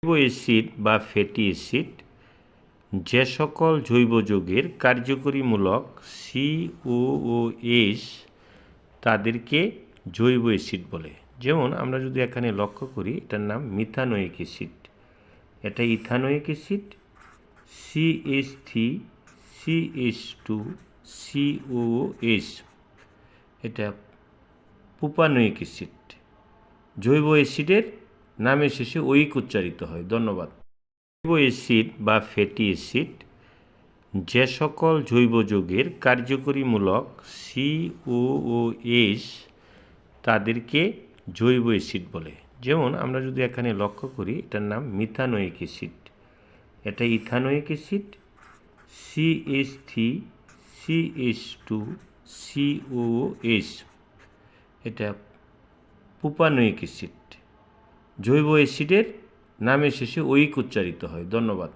জৈব অ্যাসিড বা fatty acid যে সকল জৈব যৌগের কার্যকরীমূলক COOH তাদেরকে জৈব অ্যাসিড বলে। যেমন আমরা যদি এখানে লক্ষ্য করি, এটার নাম মিথানোয়িক অ্যাসিড, এটা ইথানোয়িক অ্যাসিড, CH3CH2COOH, এটা প্রোপানোয়িক অ্যাসিড। জৈব অ্যাসিডের নামের শেষে ওইক উচ্চারিত হয়। ধন্যবাদ। জৈব অ্যাসিড বা ফ্যাটি অ্যাসিড যে সকল জৈব যৌগের কার্যকরীমূলক COOH তাদেরকে জৈব অ্যাসিড বলে। যেমন আমরা যদি এখানে লক্ষ্য করি, এটার নাম মিথানোয়িক অ্যাসিড, এটা ইথানোয়িক অ্যাসিড, CH3CH2COOH, এটা প্রোপানোয়িক অ্যাসিড। জৈব অ্যাসিডের নামের শেষে ওইক উচ্চারিত হয়। ধন্যবাদ।